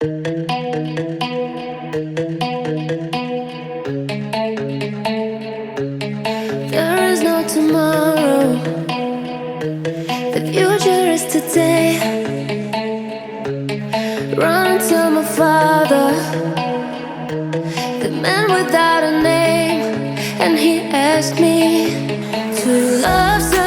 There is no tomorrow. The future is today. Run to my father, the man without a name, and he asked me to love.